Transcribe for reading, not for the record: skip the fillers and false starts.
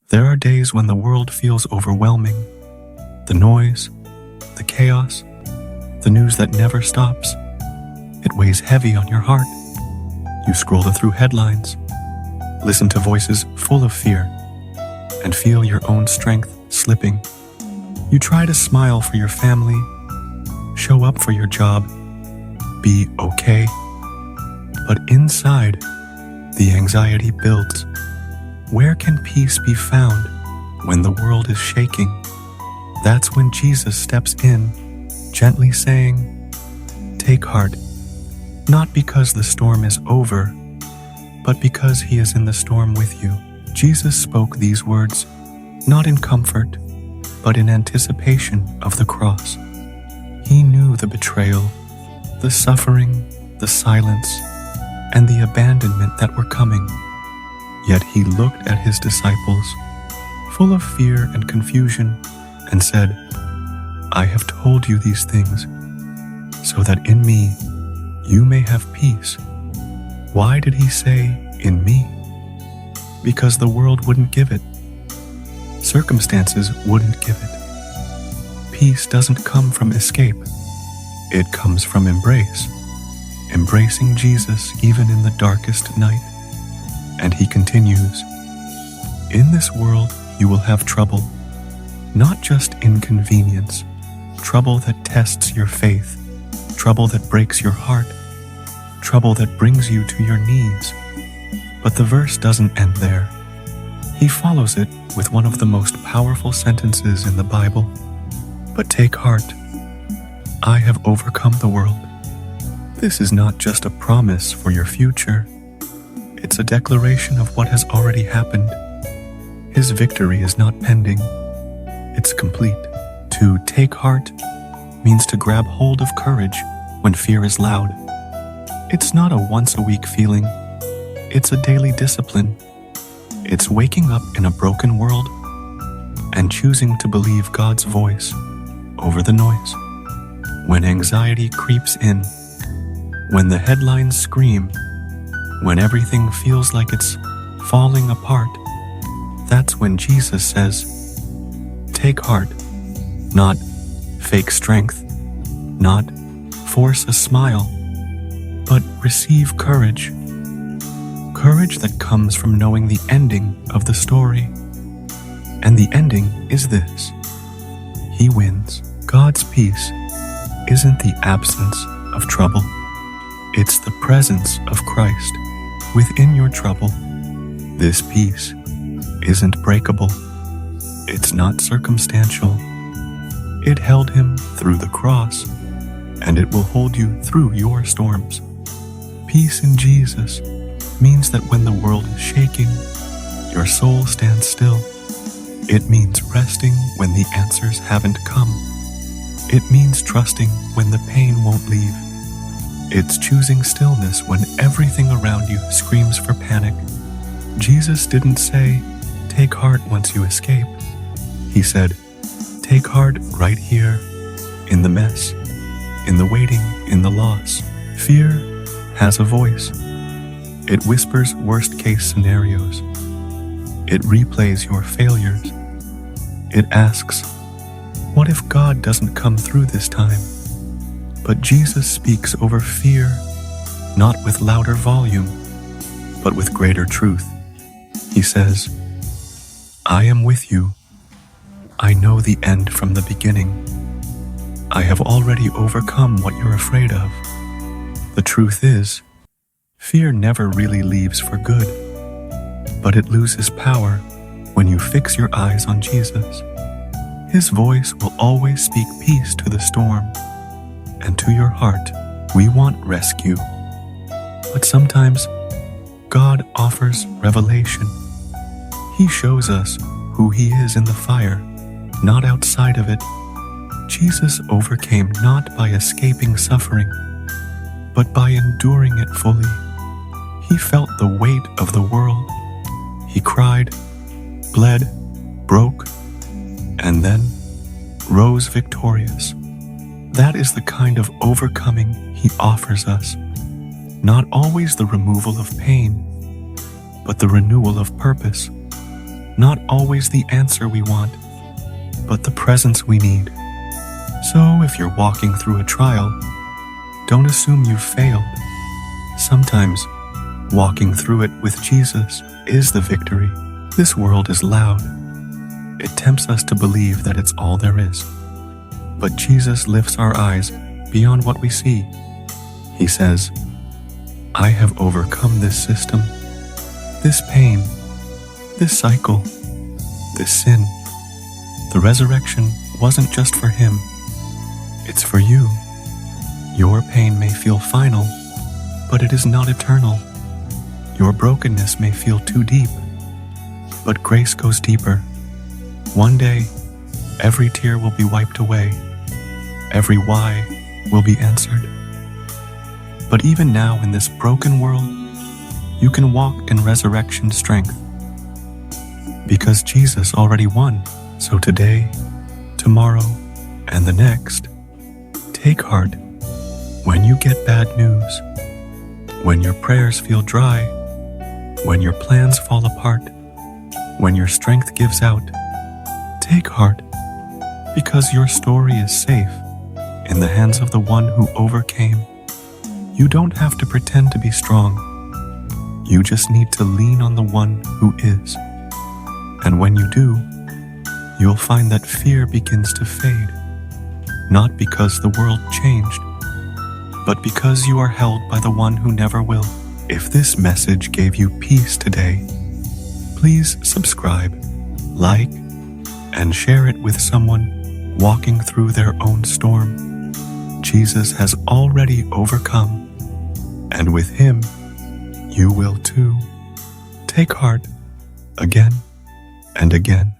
There are days when the world feels overwhelming. The noise, the chaos, the news that never stops. It weighs heavy on your heart. You scroll through headlines, listen to voices full of fear, and feel your own strength slipping. You try to smile for your family, show up for your job, be okay. But inside, the anxiety builds. Where can peace be found when the world is shaking? That's when Jesus steps in, gently saying, "Take heart," not because the storm is over, but because he is in the storm with you. Jesus spoke these words, not in comfort, but in anticipation of the cross. He knew the betrayal, the suffering, the silence, and the abandonment that were coming. Yet he looked at his disciples, full of fear and confusion, and said, "I have told you these things, so that in me you may have peace." Why did he say, "in me"? Because the world wouldn't give it. Circumstances wouldn't give it. Peace doesn't come from escape. It comes from embrace. Embracing Jesus even in the darkest night. And he continues, "In this world you will have trouble, not just inconvenience, trouble that tests your faith, trouble that breaks your heart, trouble that brings you to your knees." But the verse doesn't end there. He follows it with one of the most powerful sentences in the Bible. "But take heart, I have overcome the world." This is not just a promise for your future. It's a declaration of what has already happened. His victory is not pending. It's complete. To take heart means to grab hold of courage when fear is loud. It's not a once-a-week feeling. It's a daily discipline. It's waking up in a broken world and choosing to believe God's voice over the noise. When anxiety creeps in, when the headlines scream, when everything feels like it's falling apart, that's when Jesus says, "Take heart," not fake strength, not force a smile, but receive courage. Courage that comes from knowing the ending of the story. And the ending is this: He wins. God's peace isn't the absence of trouble. It's the presence of Christ within your trouble. This peace isn't breakable. It's not circumstantial. It held him through the cross, and it will hold you through your storms. Peace in Jesus means that when the world is shaking, your soul stands still. It means resting when the answers haven't come. It means trusting when the pain won't leave. It's choosing stillness when everything around you screams for panic. Jesus didn't say, "Take heart once you escape." He said, "Take heart right here, in the mess, in the waiting, in the loss." Fear has a voice. It whispers worst-case scenarios. It replays your failures. It asks, "What if God doesn't come through this time?" But Jesus speaks over fear, not with louder volume, but with greater truth. He says, "I am with you. I know the end from the beginning. I have already overcome what you're afraid of." The truth is, fear never really leaves for good, but it loses power when you fix your eyes on Jesus. His voice will always speak peace to the storm, and to your heart. We want rescue, but sometimes God offers revelation. He shows us who He is in the fire, not outside of it. Jesus overcame not by escaping suffering, but by enduring it fully. He felt the weight of the world. He cried, bled, broke, and then rose victorious. That is the kind of overcoming He offers us. Not always the removal of pain, but the renewal of purpose. not always the answer we want, but the presence we need. So if you're walking through a trial, don't assume you've failed. Sometimes, walking through it with Jesus is the victory. This world is loud. It tempts us to believe that it's all there is. But Jesus lifts our eyes beyond what we see. He says, I have overcome this system, this pain, this cycle, this sin. The resurrection wasn't just for him. It's for you. Your pain may feel final, but it is not eternal. Your brokenness may feel too deep, but grace goes deeper. One day, every tear will be wiped away. Every why will be answered. But even now in this broken world, you can walk in resurrection strength. Because Jesus already won. So today, tomorrow, and the next, take heart. When you get bad news, when your prayers feel dry, when your plans fall apart, when your strength gives out, take heart, because your story is safe in the hands of the one who overcame. You don't have to pretend to be strong. You just need to lean on the one who is. And when you do, you'll find that fear begins to fade, not because the world changed, but because you are held by the one who never will. If this message gave you peace today, please subscribe, like, and share it with someone walking through their own storm. Jesus has already overcome, and with him, you will too. Take heart again and again.